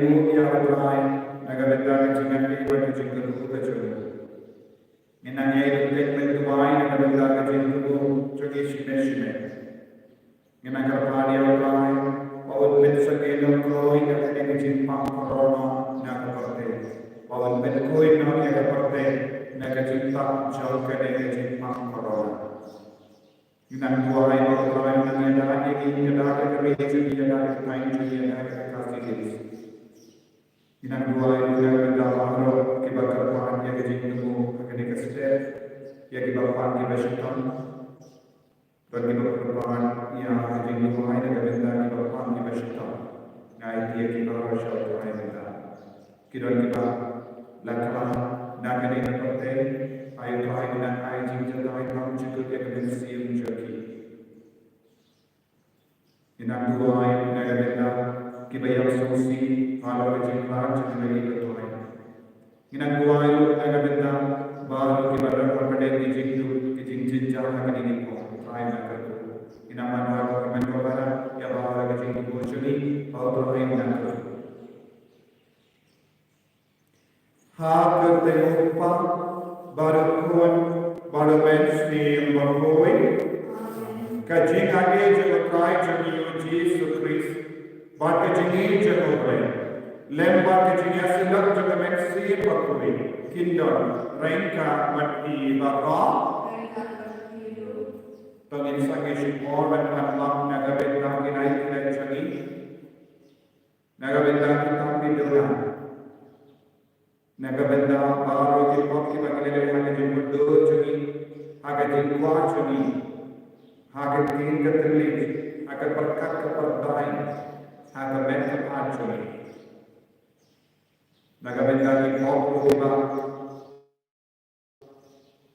ibu ya Tuhan, nagabenda kecingan ibu kecing tubuh kecil. Minangnya itu teknik tuai nagabenda kecing tubuh coki shime. Minang kerpadi ya Tuhan, paut bet sakeno koi kecing kecing pang corona nagaparte. Paut bet koi no nagaparte nagacing tak jauh kecing pang corona. Minang tuai ya Tuhan, minang ini ada kerja ada kain ada kasih. Inang dua itu yang dalam kibakar Tuhan yang kejadianmu akan dikasih ya kibapan kibasyitan bagi berperubahan yang kejadianmu ada kebenda kibapan kibasyitan ngai dia kibar syaitan Tuhan kita kiran kita lakman nak ini seperti ayu Tuhan dan ayu cinta Tuhan kamu cukup yang bersiap menjadi inang dua yang kebenda kibayar solusi kalau kejadian jadi bertuai. Inang dua itu agak benda baru kibaran perpede kejing jalan kini ko try nak tu. Inang mana komen kabar ya baru kejing bocori baru try nak tu. Hak terlupa baru kuan baru benci berkoi. Kejing age jauh try jadi Yesus Kristus. Baca jengi Jehovah, lembah kejengnya silap juga meksi bakui, kindon, rengka mati bapa, tengin sangi syukur dan Allah naga bentang kinai kinai jengi, naga bentang kita pindah, naga bentang baru kita kita kinai hanya jemput jengi, agak jengkwa jengi, agak tinggi keterlik, agak berkat keperdain. Agar mereka paculi. Nagabenda di pokok iba.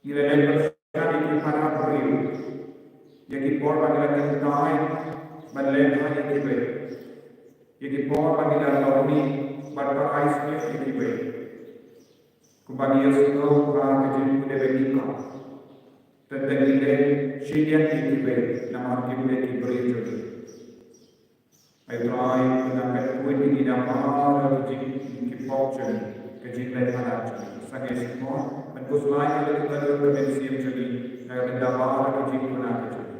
Ileleng bersyari di para beriu. Yagi por panggilan kita baleng hanya kibe. Yagi por panggilan launi berperaisnya kibe. Kubagi Yesus ka kejin kude bekika. Tentang ile syidian kibe nama kibe kiberi jadi. Ayo menangkap kuih di dalam kipauan kejadian alat sangat semua mengus lain ada kita kemensiam jadi mendapat kejadian alat jadi.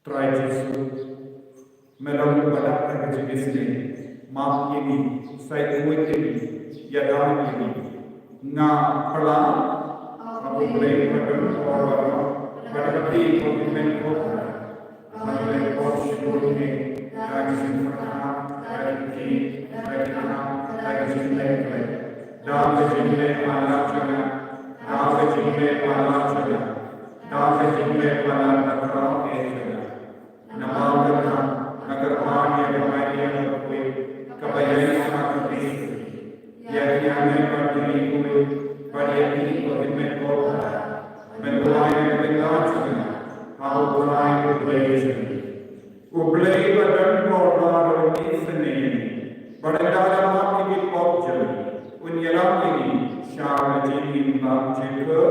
Try Jesus melalui badak terjenis ini maaf ini saya kuat ini ya dalam ini ngah pelan aku boleh berdoa orang berarti komitmen komitmen syukur ini lagi sempurna lagi sempurna dalam kejadian Allah juga dalam kejadian Allah juga dalam kejadian Allah terang Namakan agar hanya bermain yang berkuih kebayaan sama Kristi yang hanya berdiri kuih pada ini komitmen kota mengulangi kebenaran juga hal lain ublai badan kota ini seni pada dalam hati objek unyalam ini syara jin bab juga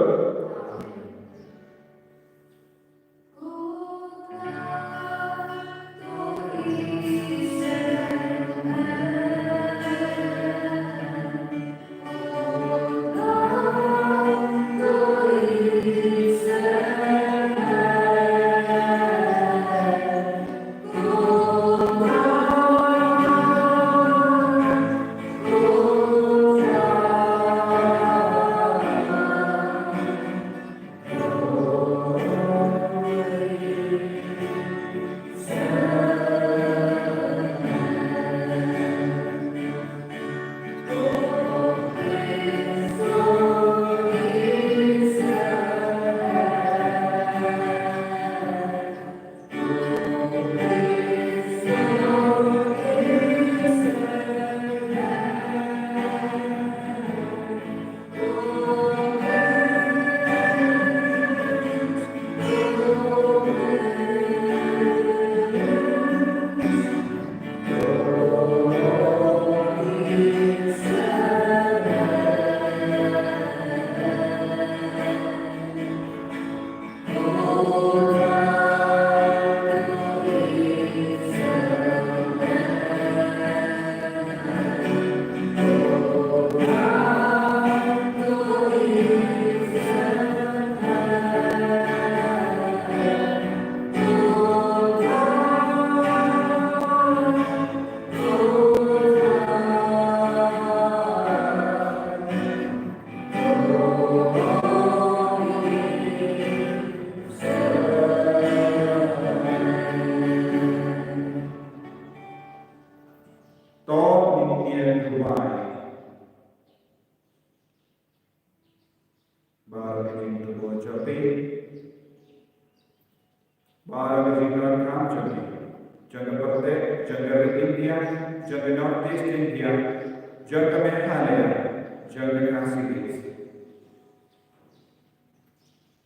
12 Janga Pertek, Janga India, Janga North East India, Janga Meghalaya, Janga Kashmir.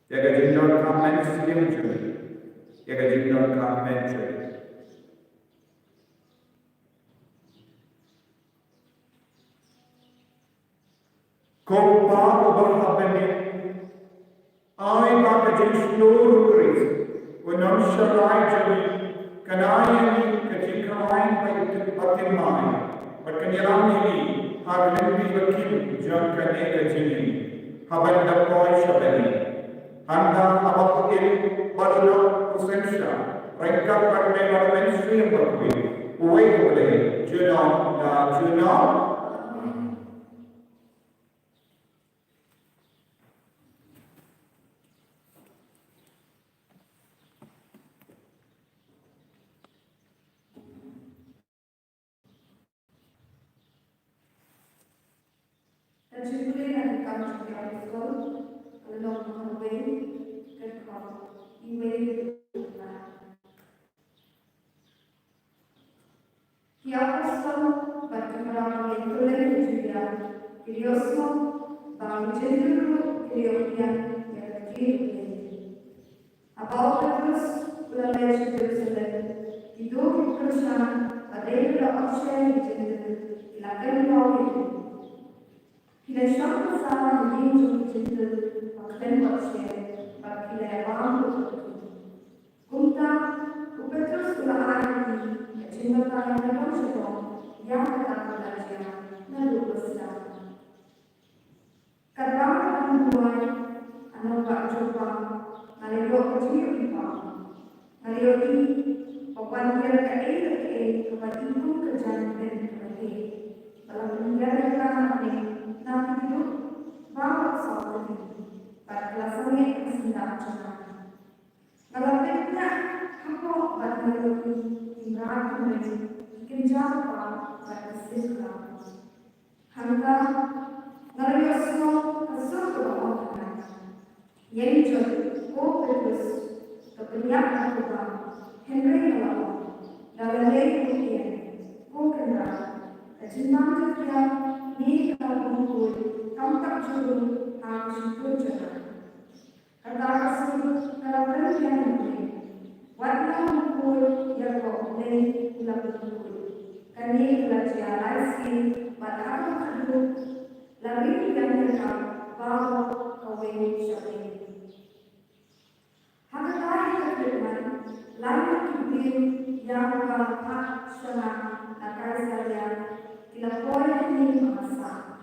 Jaga Jindal Kamen Siam Juli, Jaga Jindal Kamen Juli. Kompa berhabeni, ai baka seluruh keris, unam syarai juli, kanai ini ketika lain baik batimai, berkenyalam ini, agam di bakim jangka negajini, haban dapoy syabani. Anda apapun barulah usensya, mereka bermain mainstream berkuih, boleh, jenam dan jenam. Terjumpa kami sebagai sekolah, kalau menghubungi kerja, email, Kiapasan bagi orang yang boleh juga Kriosmo bagi cenderung Kriokian yang kiri. Apabila terus ulamai Jerusalem, hidup Kristen adalah opsi yang cenderung ilakan itu. Kita syukur sama dengan cenderung akan opsi bagi lewat itu. Kumta Petrus ulamai Cinta yang berlangsung yang akan belajar lalu besar. Kadang mulai anak tak coba nalio kecil kita, nalio ini pokoknya ke kepada ibu kerjaan dan kerja. Dalam menjalankan ini, nanti itu bawa soal ini pada kelasnya yang sedang jalan. Kalau tidak, kamu pada nalio Imran Kinjapa pada Islam. Hingga Nariosno kesukaan yang jadi Petrus kepenyakan kita Henry Law dalam lehikian bukanlah kecintaan kita ni kalau tampak juru harus berjalan. Kata kasih kalau berjalan warna mukul yang boleh dilakukan. Kami belajar lagi pada waktu lalu yang kita bawa kawin syariah. Hakikatnya firman lalu kibir yang berhak syarah akan saya dilaporkan ini masa.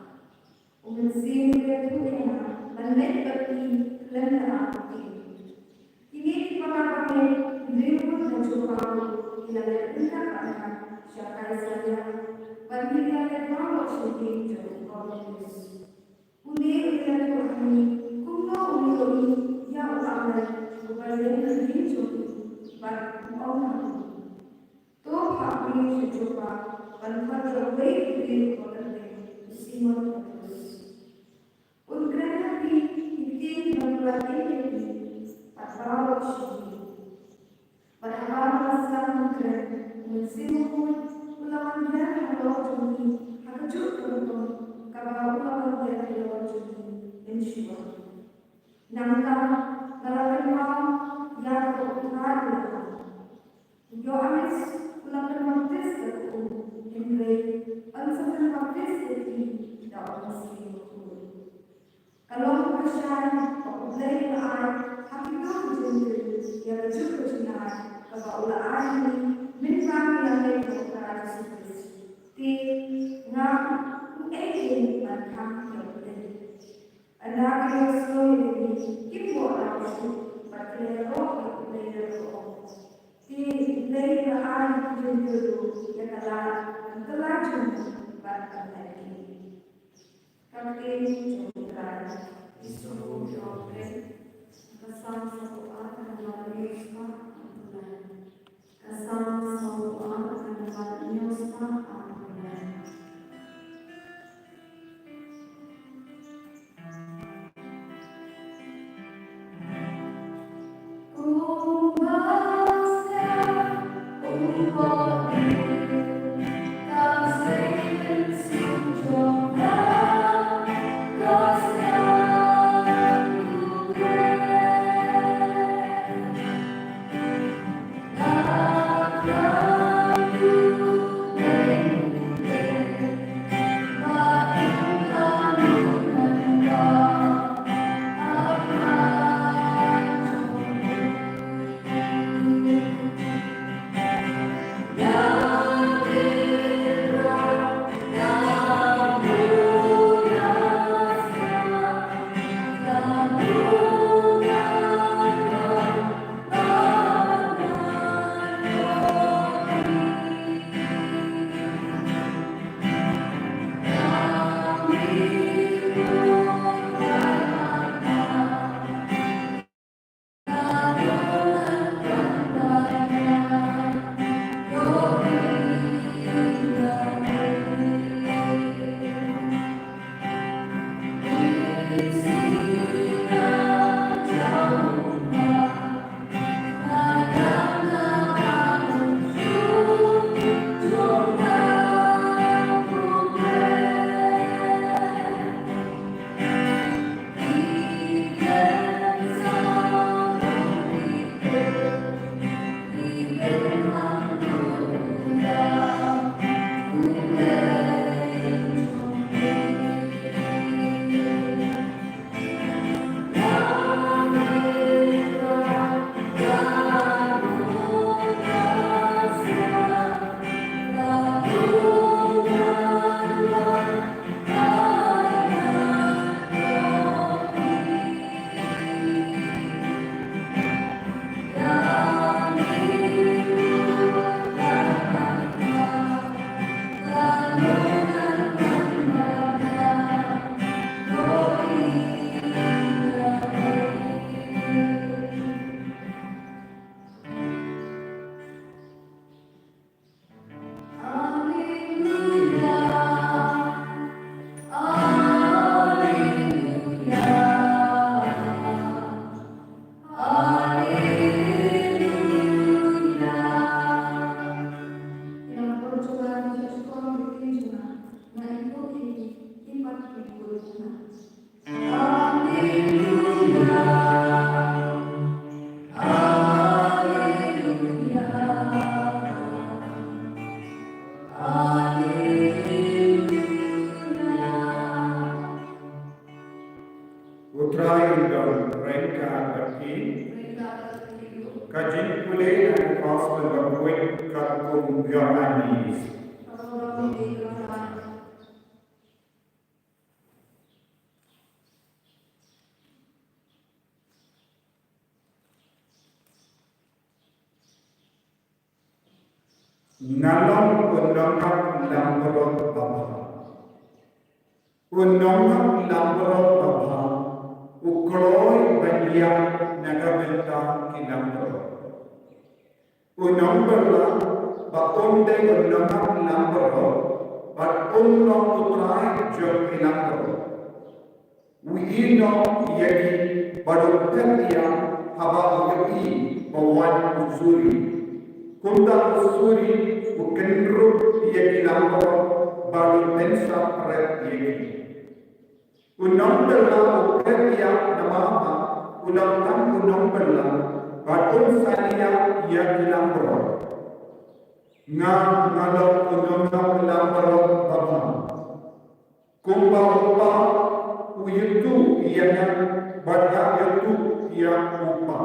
Umensin ketuanya menikmati lentera ini dipakai Beliau mencoba dilakukan pada syariat saja. Bagi yang bawa syuting jauh komunis. Unik dilakukan kuno unik yang ramai berbanding hidup bagi orang. Tuh kami mencoba mencoba di komunis Simon Petrus. Untuk itu berlatih pada syuting. Pada masa mungkin mensimpul ulangan dia kalau juni hakujud untuk kalau ulangan dia kalau juni insya. Nampak kalau yang berpengaruh. Yohanes ulangan baptis itu Henry ulangan baptis itu dalam mensimpul. Kalau percaya boleh hakikat jenis yang cukup jelas. Kalau ulah ini memang yang berkata seperti ngam ingin macam yang anak yang selalu ini ibu orang itu berkata roh di lain hari jujur yang telah jumpa pada lagi kami jumpa Yesus Kristus kesan satu akan melalui Kesan semua akan dapat amin. Ku today and the gospel of going to your knees. Nalong unongak lamborong baba. Unongak lamborong baba. Ukloi banyak nagamenta kinamborong. Unongberla ba onde unongak lamborong. Ba unong utrai jom kinamborong. Uino yagi barutetia haba ugi bawan usuri. Kunda usuri ukenru yagi lamborong baru mensa pret yagi. Unombela uketia namama unombela batun sania yagi lamborong. Ngalo unombela lamborong bapa. Kumba upa uyutu yana bada yutu yang upa.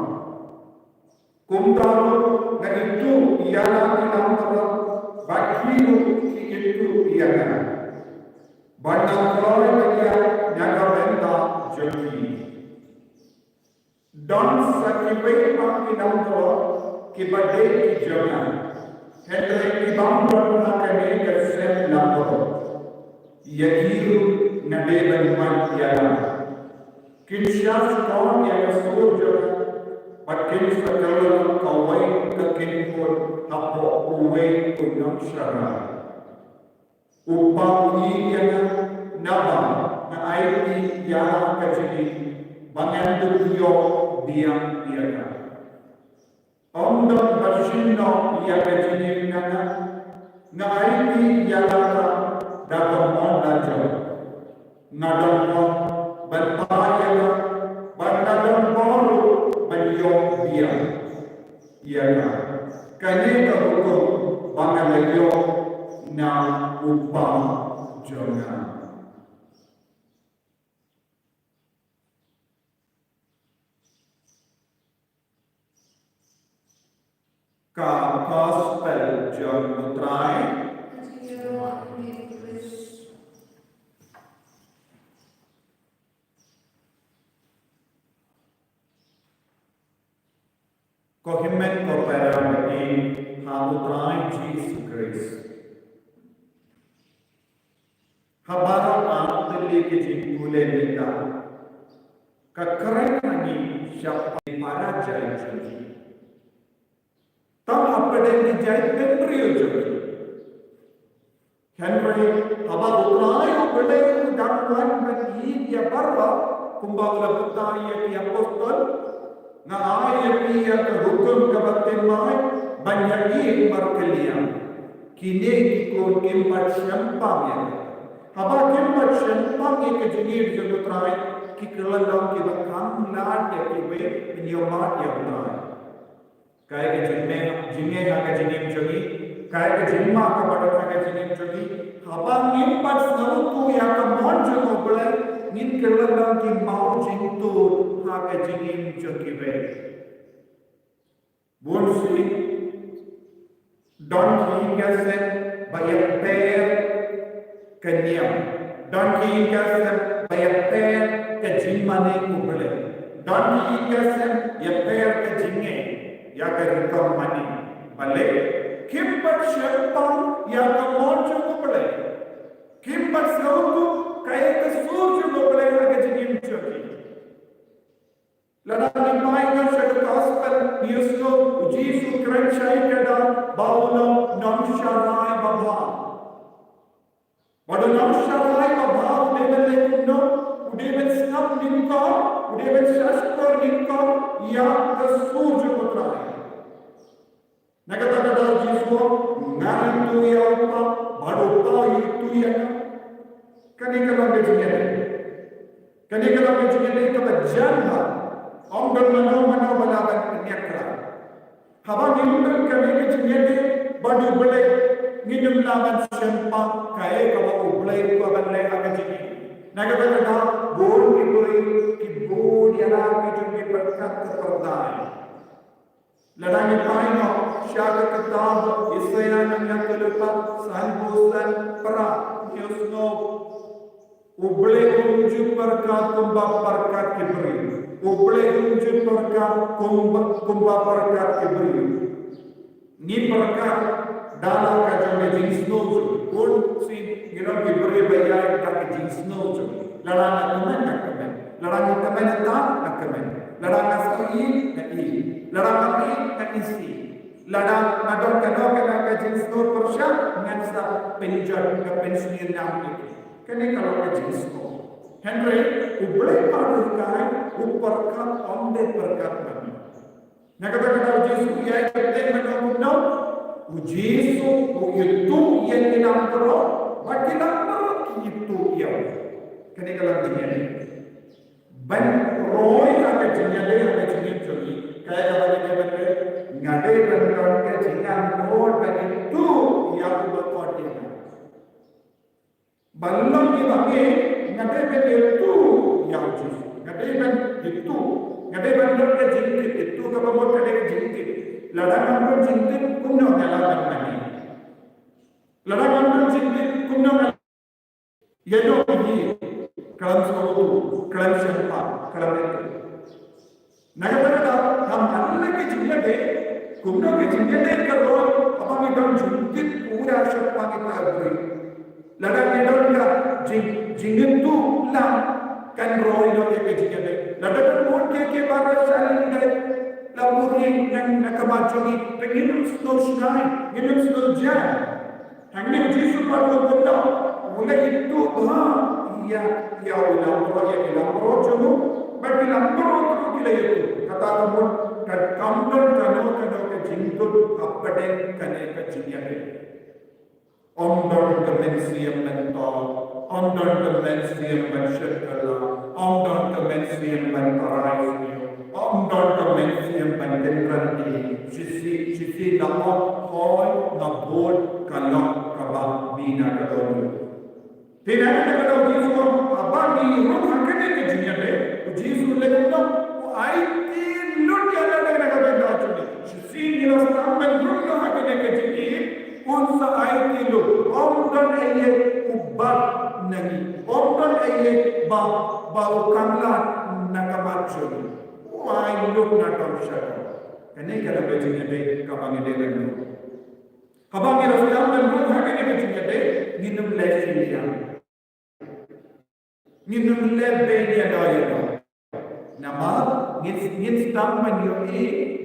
Kumtaru na itu ialah kinamborong bakiru ki itu ialah bandang kloy bagia nagamenta jogi don sakiwei pa kinamborong ki bade ki jogan henry ki bambor na kane ka sem namborong yagiru na deban man ialah kinsyas kaum yang surjo Pakin sekalian kawai kekin pun apa uwe unang syarah. Upah yang naba na airi yang kecil bangan dunia biang biaka. Omdom bersino yang kecil nana na airi yang dapat mengajar. Nadam berpahaya bernadam baru Beliau dia, ialah kanita hukum bangalayo na upah jangan. Ka gospel John utrai Kohimen koperamati hamutrai Jesus Christ. Habara antli ke jinkule nita. Kakaren ani siapa para jai jogi. Tam apade ni jai tempriyo jogi. Henry haba utrai apade dakwan bagi dia barwa kumbala putai yang apostol. Na ayat ia hukum kebatimai banyak ini markelian. Kini ikut kimbat syampang ya. Haba kimbat syampang ya kejengir jengutrai kikelandang kibakam lad ya kibe penyomat ya benar. Kaya kejengme aga jengim jogi. Kaya kejengma kepada aga jengim jogi. Haba kimbat selutu ya kemon jengobelai. Nin kelandang ki mau jintu haga jingin jogi be. Bonsi don ki kase bayar per kenyam. Don ki kase bayar per kejimane kubele. Don ki kase ya per kejinge ya kerikam mani. Bale kimbat syaitan ya kemonjo kubele. Kimbat selutu kaya kesurju boleh lagi jengim jogi. Lada nimaingan syaitan gospel Yesus ujisu kerencai kada baulo nam syarai baba. Pada nam syarai baba udah berlekuno, udah bersengap nikah, udah bersyashkor nikah, yang kesurju potrai. Nakata-kata Yesus ngai tu ya apa, baru tahu itu ya. Kanikalang kejadian itu berjamba. Om bermano balaban penyakra. Haba nilukan kejadian badu belai ngidum laban sempak kaya kawa belai ko balai agajini. Nagata bor kiboi kibod yana kejadian berkat keperdai. Ladang ipay no, siya kitab, Isaya nang yakalapa, sanbusan, para, Diyos no, uble kunjung berkat, kumba berkat kibri. Uble kunjung berkat, kumba berkat kibri. Ni berkat, dalam kajang jenis nojo, pun si, kibri bayar tak jenis nojo. Ladang teman, ladang teman tak, ladang asri, ladang isi, ladang madon kena jenis no persya, ngansa penjat ke pensiun nam itu. Kene kalau ke jenis no. Henry, ubleh padukai, uperkat onde perkat kami. Nakata Yesus ia kete menunggu, Yesus itu yang dinampero, bagi nampero itu ia. Kene kalau dunia ni, ban roy ada dunia jadi. Kaya kalau kita berkata, ngade berkata ke jangan road bagi itu yang berkata. Balon ni bagi ngade bagi itu yang jelas. Ngade bagi itu, ngade bagi ke jingkit itu kepada kita jingkit. Ladang ambil jingkit kuno dalam mana? Ladang ambil jingkit kuno. Ya jo ini kalam sekolah, kalam siapa, kalam itu. Nagada हम अन्य के जिंदे दे कुम्भों के जिंदे दे कर रो अपने दम जुंकित पूरा शक्ति की ताकत लड़ा के डर का जिंगतु ला kan roy do ke jinyade lada mood ke baga salinde la muri nang nakamachogi penginum snow shine ginum snow jam hangni jisu parlo botta mula itu ya ulam ro ya jono but ulam ro kile kata kamu counter kano ke jintu appade kane ka jinyade ondor kemensiam mental ondor kemensiam mensyakala ondor kemensiam mentaraisnya ondor kemensiam mendenranti sisi nama hoy na bod kalak kabak bina kadonu tidak ada kalau Yesus abadi roh hakene ke jinyade Yesus lekno aiti lut ya ada kada chuni sisi nilastamben roh hakene ke jinni unsa aiti lut ondor aye ubbat nagi ondor aye ba kamla nakamachuni why lut na kamshaka kene kada be jinyade kabangede lenu kabang nilastamben roh hakene ke jinyade ninum lesiya ninum lebenya dayana nama ngin stammen yo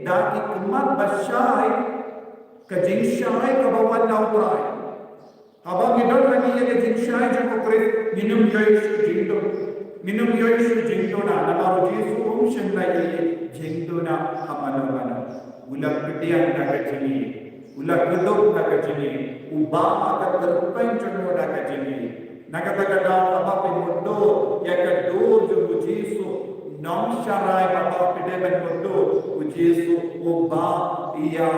daki kemat basyai kejingsai kabawan lautrai abang ngidon lagi ye kejingsai jang okre minum yoisu jindo na nama Yesus umshen lagi jindo na amana ulak pedian na kajini ulak gedok na kajini ubah akan terpencun na kajini nakata-kata apa pemudo ya kedua ju Yesus nom syarai bapa pede pemudo Yesus ubah ia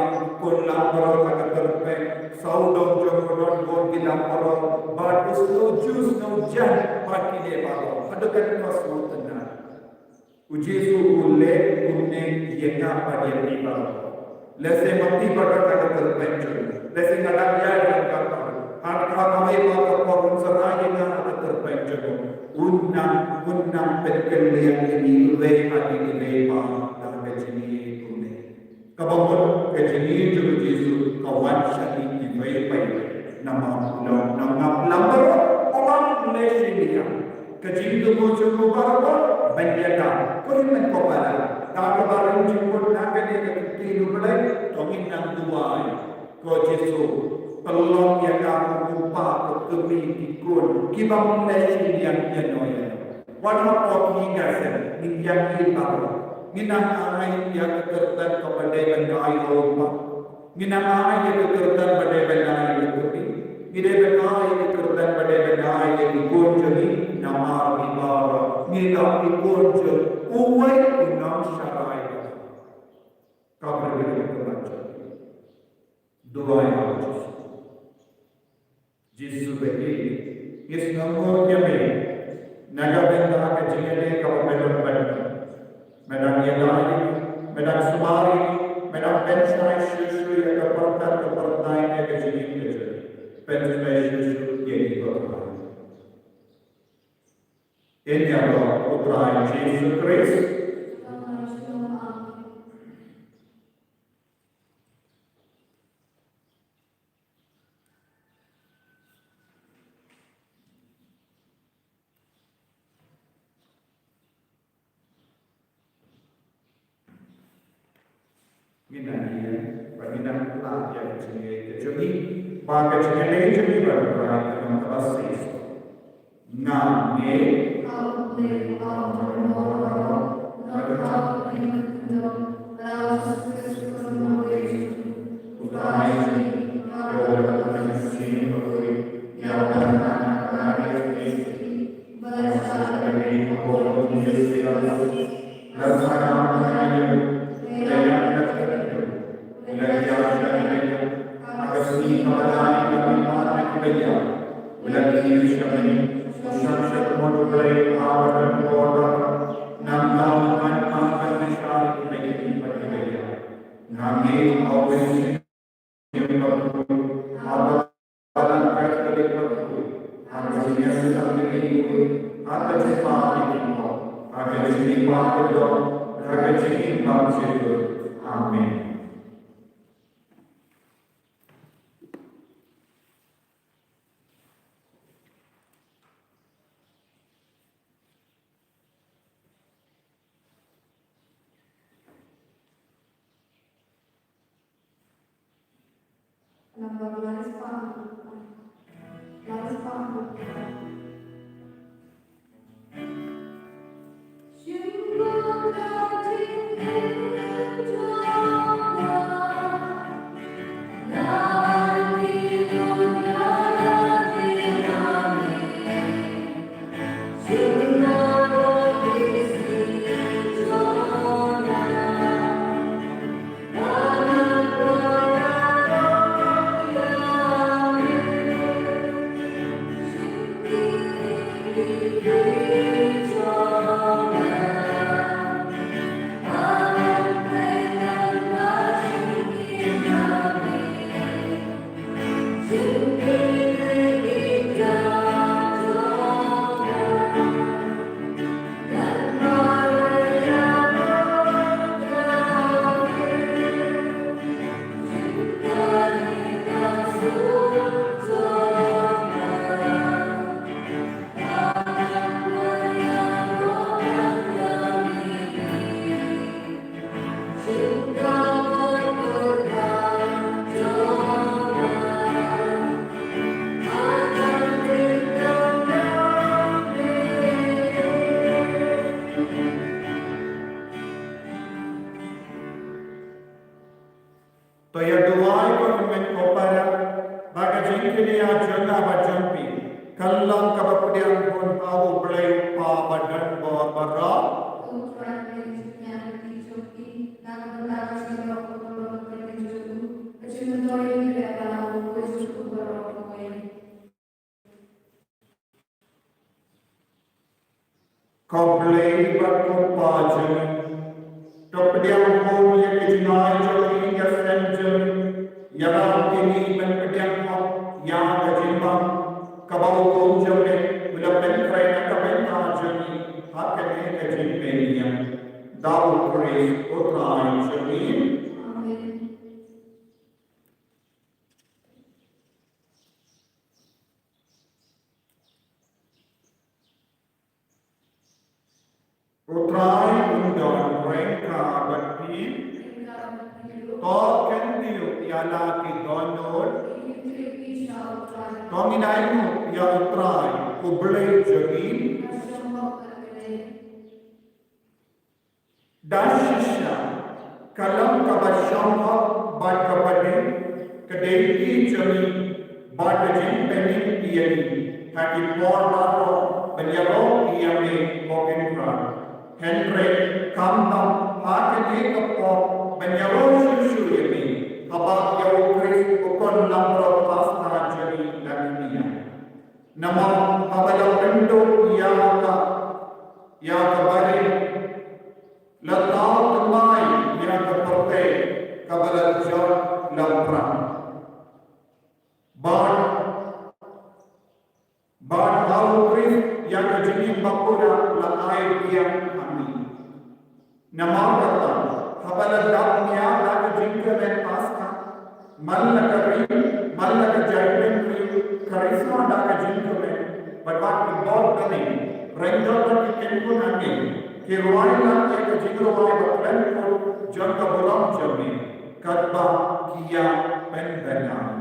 kolaborasi akan terpen saudon jomodon bagi lamparo but uslo jus no jan pagi de balo adukan masuk tenang Yesus ulle kunne yenga pada di balo lese mati pada akan terpen lese ngadak ya akan kami melakukan serai dengan terpencil. Unang pekerjaan ini lepas dalam kejadian ini. Kabangun kejadian juga Yesus kawan syahid lepas nama lambar orang Malaysia. Kejadian itu juga banyak kuriman kepala. Kalau barang jemput nak dia ketika mulai tongin nang tuai. Kau Yesus pelong yang kamu lupa kekemi ikut kibang Malaysia yang noya. Walau kau ingat yang hitam, minang air yang tertan kepada benda Eropah, minang air yang tertan pada benda Eropah, minang air yang tertan pada benda yang dikunjungi nama Ibarat, minang dikunjung, uai unang syarai. Kau berbeza kebaca. Dua yang Yesus bagi Yesus nombor kami naga benda ke jingade kau medang yang lain medang semari medang benchai susu yang keperkat kepertai yang kejenis kejenis. Benchai susu yang kepertai. Ini adalah putra Yesus Kristus. Pagina la yang jenis jadi bagi jenis jadi berperan dalam proses name Amin. Kau boleh berkumpul kemudian kau yang dijinai jadi kesenjen yang ini menjadi yang kejimbang kau kau jadi melakukan kerana kebenaran jadi haknya kejimbangnya Daud Kristus putra jadi Putrai undang mereka berarti token diu ialah kidonor tominainu ya utrai kublai jadi dasisya kalam kabasyama bad kabade kedai jadi bad jempeni iani hati por baro beliau iami kokenra Henry Kamtam Hakini Kapok Benyawo Shushu Yemi Habak Yawu Kris Ukon Lambro Pasta Jani Laminia Nama Habalaw Pendo Yaka Bari Lataw Tamay Yaka Porte Kabala lapra. But how Chris yang kejini bakura la air yang kami. Nama kata, habala dapnya la kejingka dan pasca. Malla kejadian karisma la kejingka dan. But what we got done, rendah dan kempu nanti. Kiruai la kejingka wai baklan ko jangka bolam jami. Kadba kia pendenang.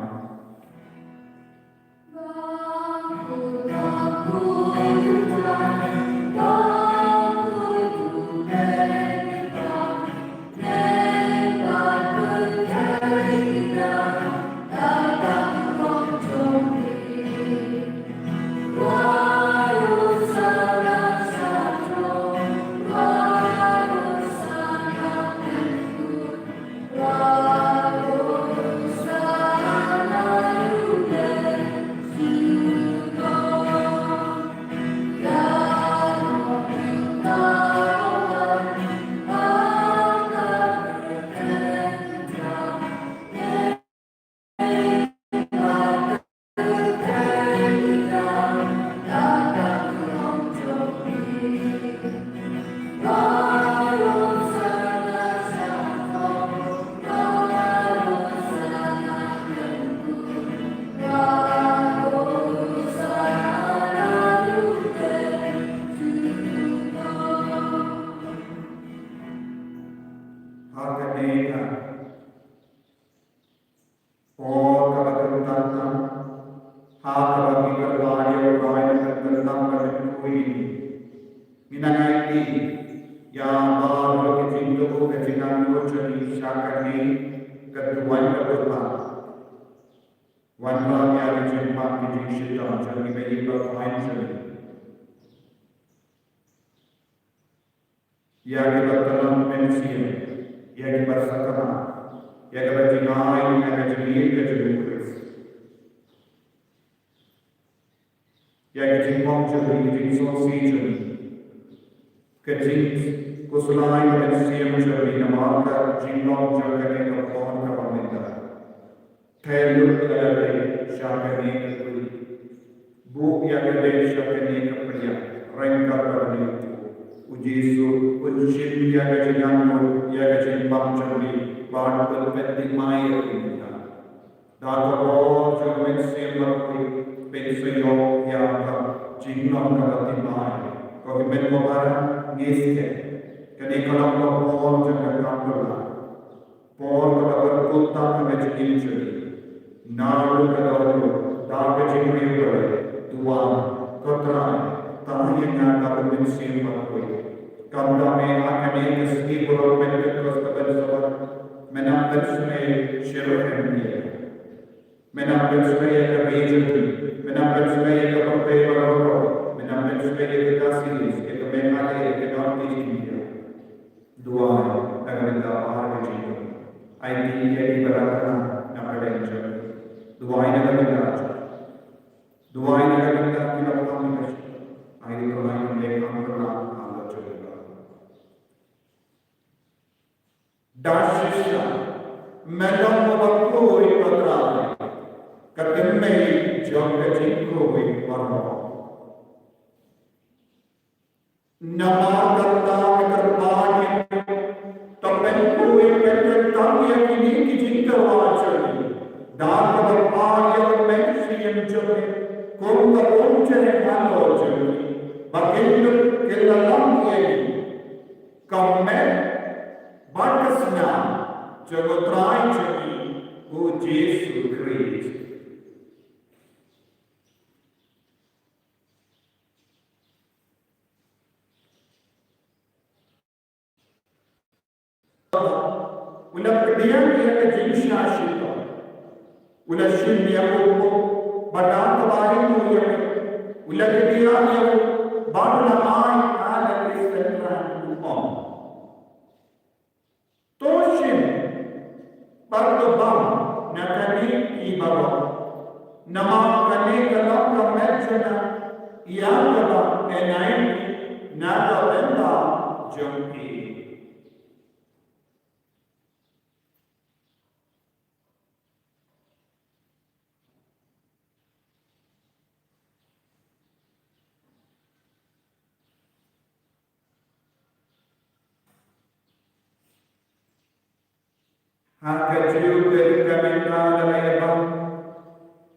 Hakajiu Kamendaleva,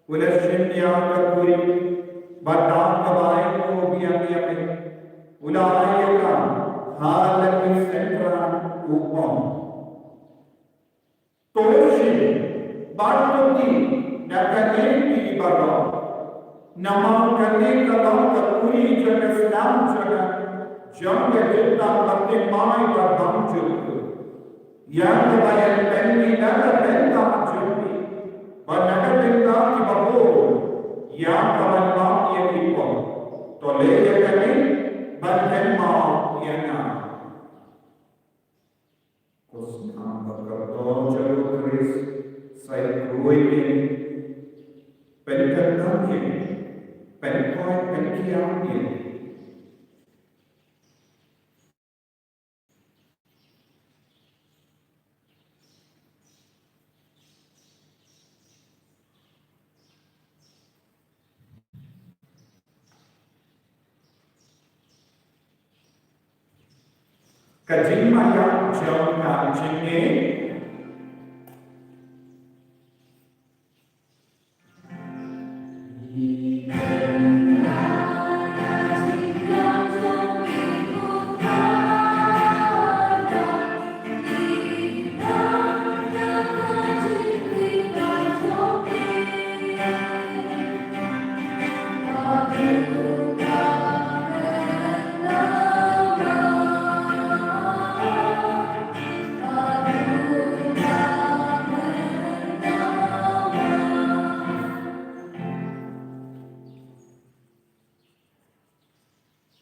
Ulashimya Kakuri, Bataka Biami, Ulayaka, Halaki Sentra Upon. Toshi, Bartuki, Nakani Baba, Namakani Kalam Kakuri Jagaslam Jaga, Janga Bhakti Mai Babam Juku. Yang kebayang penni naga benta jumpi, banaga benta ki babu, yang kawan mau ia kipon, tole ia kami, banen mau ia na. Kusna berkata jauh keris, saya kuih ini, penkandang ini, penkoi penkiam ini. Kajimaya jauhna jingge,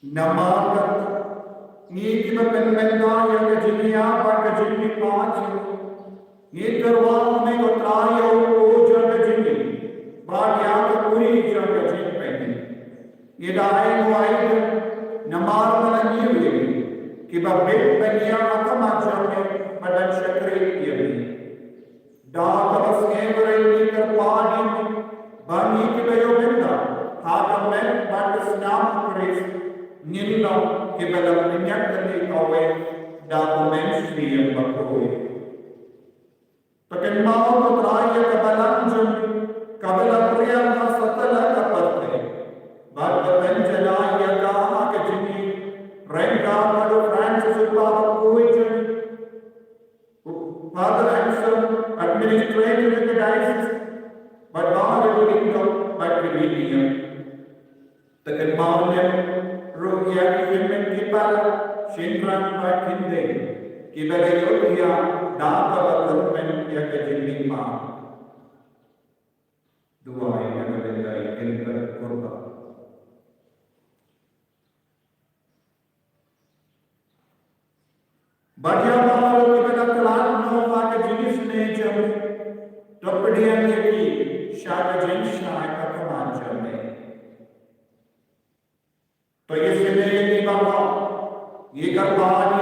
Namakat ni kita penmenda yang kejinia pada kejini pancu ni terwang ni kotrayo ujar kejini bahagia kepuri ujar kejini pengi ni daai muai namar mana niwi kita bed pengia akan macam ni pada syakri ini dah terus ngevere ni terpani bani kita yo benda hagam men pada senam keris Nilai kebelah minyak dari kawe dokumen sendiri berkoi. Tekan mau beraya kebelah jum kebelah pria setelah kaparte. Bahagia penjela ia kah kejini rengga pada Francis upah berkoi jum. Father Anson administrator in the diocese, but not a income but religion. Tekan mau Ruhia kimen kipal Shinran Bakinde Kibale Yodia Data Batman Yakajin Ma Dua yang ada di Kurba. Bahagia bahawa kita telah menolak jenis nature Topedian yaki Shaka Jenis Shaka Kamanjam तो ये सिले की बाबा ये करवानी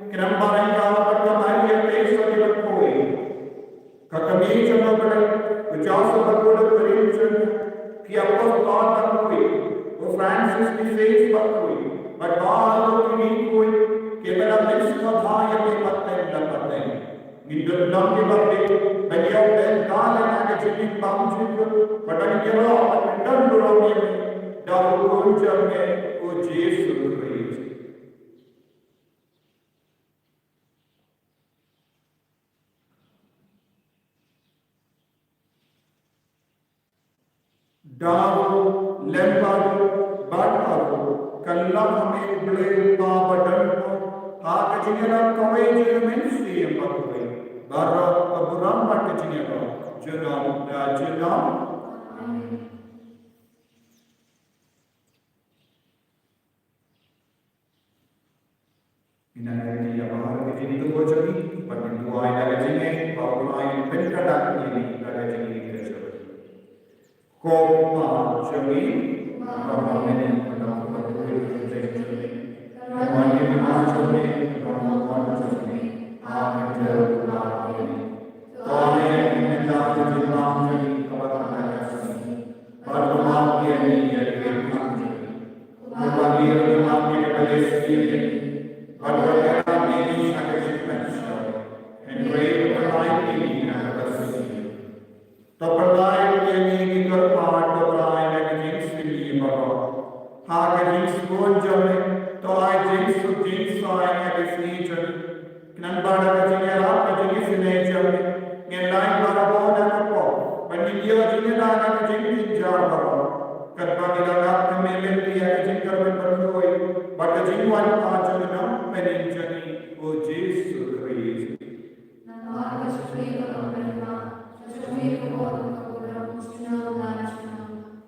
क्रमबाई का पटवारी ये पेश होने पर कोई ककमी चलो बड़े उचास बकोड़ करीबन कि अपने तौर पर कोई वो फ्रांसिस की सेज पर कोई बट बालों की नहीं कोई केवल मिक्स का था ये भी पत्ते न पत्ते निंदन नाम के बच्चे बनिया उन्हें काले नाके चिन्ह पाँच बटन के लो निंदन डुराने में डालो कुंचर में वो जीव सुन रही है डालो लेम्बाडो बाटारो कल्ला हमें उबले बटन को हाथ जिन्हें कवे जिन्हें सीएम बकवे बारा कबुराम बट जिन्हें जुनाम Inagari abang kita itu bocor ni, pada dua ayat lagi bahawa ayat pencadang ini ada jadi kerja. Koma jadi bahawa ini pada betul kerja. Koma ini macam ni, koma macam ni, akan terlalu ini. Koma ini dah jadi macam ni, kawan ayat ini. Bahawa macam ini jadi macam ni. Koma ini macam ni pada sini. But whatever may be sacrificed, and great life तो perdaay ni ikor paat to praay na jinx fili baro. Ha ke jinx bon jame to ay jinx ay na kisni jame. Knan bada ka jinge ra ka jinge sine jame. Ngelai bara bona ka po. Pandiyo jinge na ka jinge jar baro. Kadba nila ka melen liya ka jinge kar ben baro. But the jinwan pa jame na penin jani o Jesus Christ.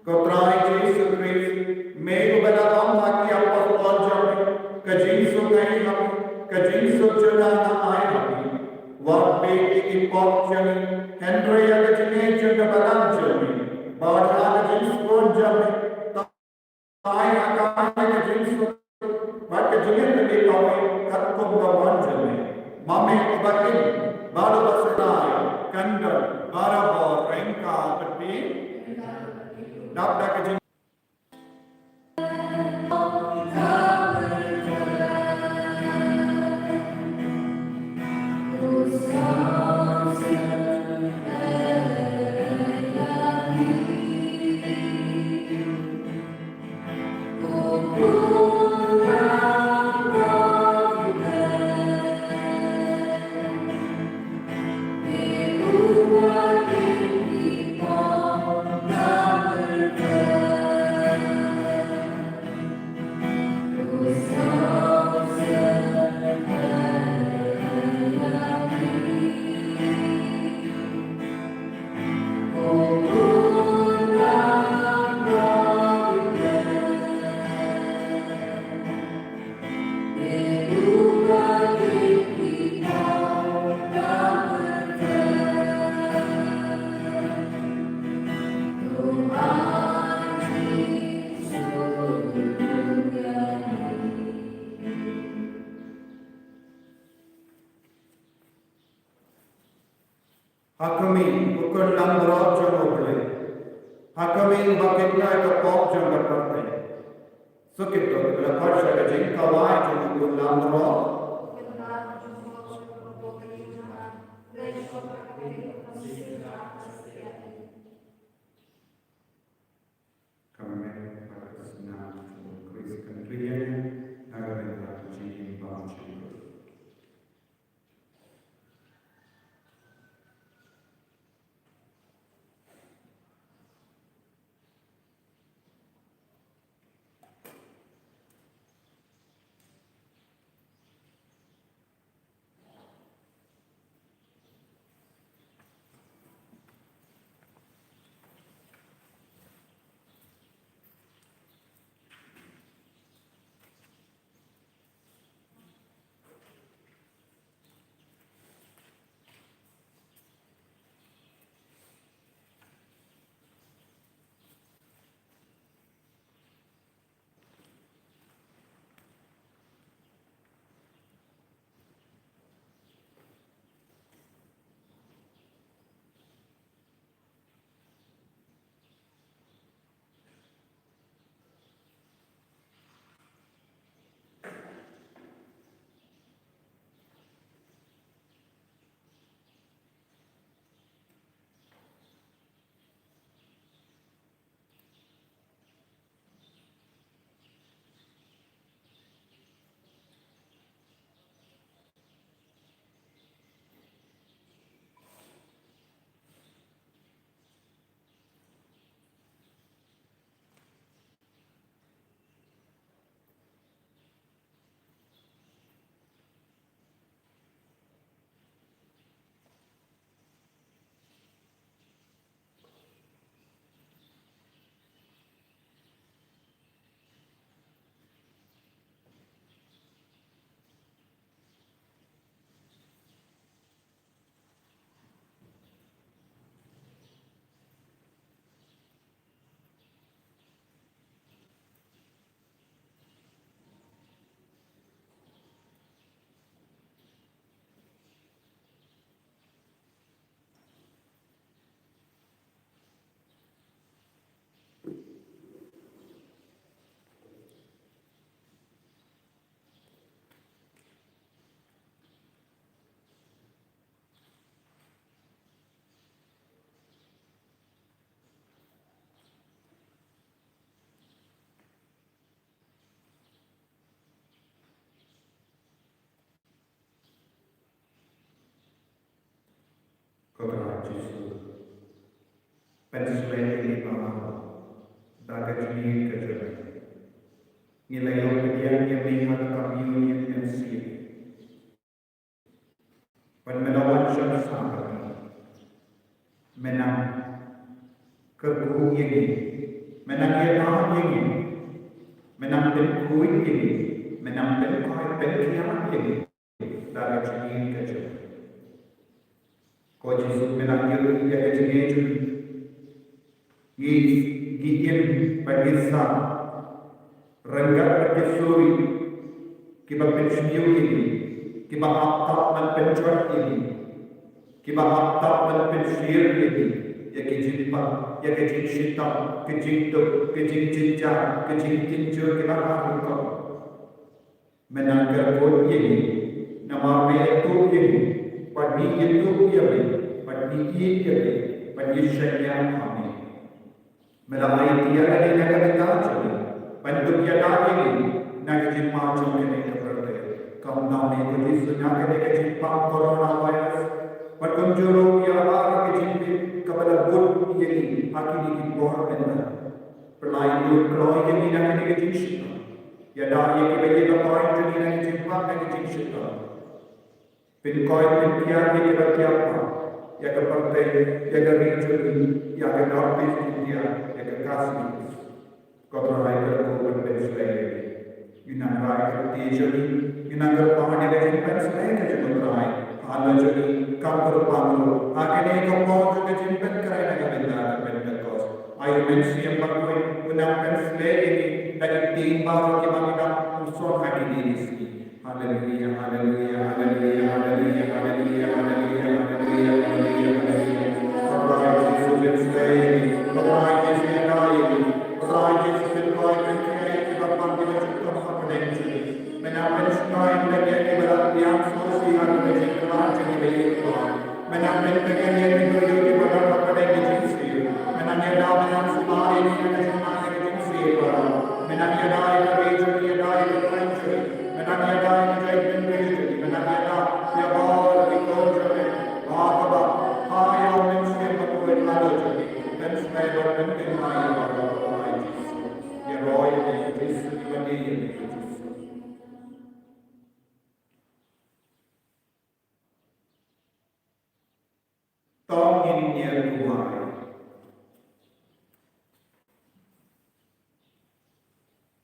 Kotrai Jesu Christ, may bala am maki apostol jami, kajinso kai ham, kajinso jana na ai hami, wat be ikipok jami, Henry kajine jana balam jami, badha kajinso jami, tai akai kajinso, wat kajine tadi kami katkum bawan jami, mame bakin, baru basenai, kandar, barabor, rengka, peti, Dabda kajin Hakami ukun lambrot jomobile. Hakami bakitna kapok jomberparte. Sukito bila parsha kajin kawai jomukun lambrot. Kami berkesenang Kristus kekrian agar kita menjadi bangsa. Jesus. Pennsylvania, Dagajini Kajari. Nilayopadian Yamima Communion and Seal. When Melawan Shamsabari, Menam Kerbu Yegi, Menam Yedam Yegi, Menam Ben Kuit Yegi, Menam Ben Koi Ben Kiam Yegi, Dagajini Kajari. Koji Menam Yegi Yegi Gideon Bagisa Rangga Patisuri Kiba Pensiu ini Kiba Apta Pencuat ini Kiba Apta Pensir ini Ya Kijimpa Ya Kijinshita Kijinto Kijincinca Kijincincu Kiba Haruka Menanggar Kod ini Nama Metu ini Padi itu ini Padi ini Padi Syariah kami Melalui dia ada negara kacau, bentuk dia lagi nak jumpa cuma ini terpercaya. Kamu nama itu sunnah kita jumpa coronavirus, berkunjung dia baru kejimpi kepada bud ini akhirnya dibuat benar. Perlahan bud kalau ini nak kita jumpa, ya dah ia kita lepas ini nak jumpa nak jumpa. Pinkoy pinkian kita bertiapa, ya kepercaya, ya kerinjul, ya kenarpis India. Kasih, kau berai kerana berselayar. Yunang berai kerana Yunang berpahan yang jempat selain kerana berai. Allah jadi kau berpahan. Akhirnya kau mau juga jempat kerana kita benda kos. Ayo mensi yang berkoi Yunang berselayar ini dari timba kita kita usul hati diri sini. Haleluya, haleluya, haleluya, haleluya, haleluya, haleluya, haleluya, haleluya, haleluya. Kau berai Yesus berselayar ini. Kau berai Yesus Raja sebagai penkiai kebapan kita juga berpengaruh. Menampil sekali lagi kepada yang sosial menjadi kerajaan ini Tuhan. Menampil penkiai yang berdiri pada kepada jinsi. Menampil dalam yang semua ini adalah jinsi Tuhan. Menampil dalam kerajaan ini adalah kerajaan. Menampil dalam kerajaan ini menampil dalam yang bahawa dikontrol. Bahawa ayah manusia berkuat lalu jadi dan sebagai berpengaruh. Roy and Jesus Monday. Tong in near Dubai.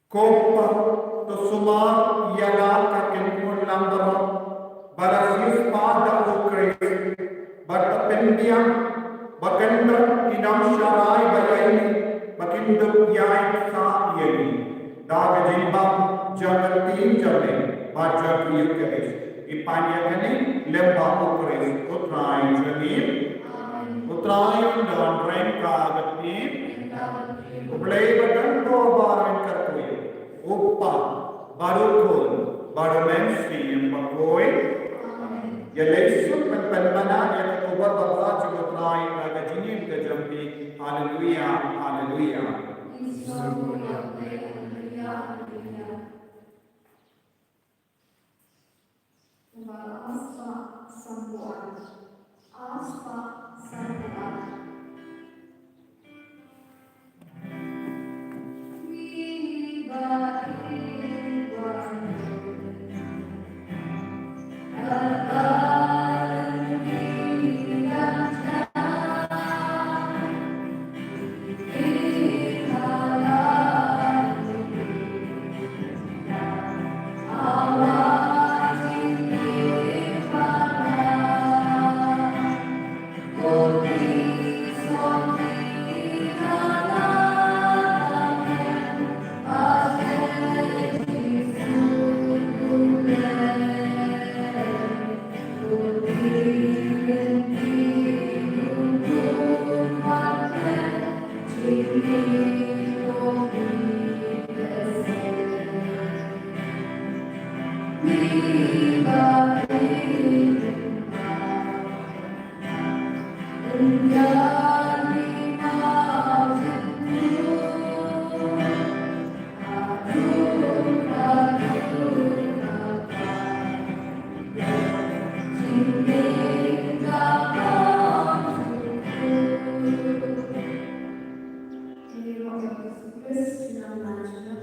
Kopa to sumar yala ka kenpun lambaro barasis pada ukres bertependiam bakendra inam syarai bayaini Bakindu yai sa yeni, daga jimbam jagat tin jale, baca kriuk keris. Ipanya kene lemba ukres utrai jani, utrai dan rengka agati, ublei badan ko baran karkui, uppa barukun barumensi yang pakoi, ya lesu penpana yang kubar baca utrai daga jini kejampi. Hallelujah, hallelujah. Aspa sambuan, aspa sambuan. Holy Management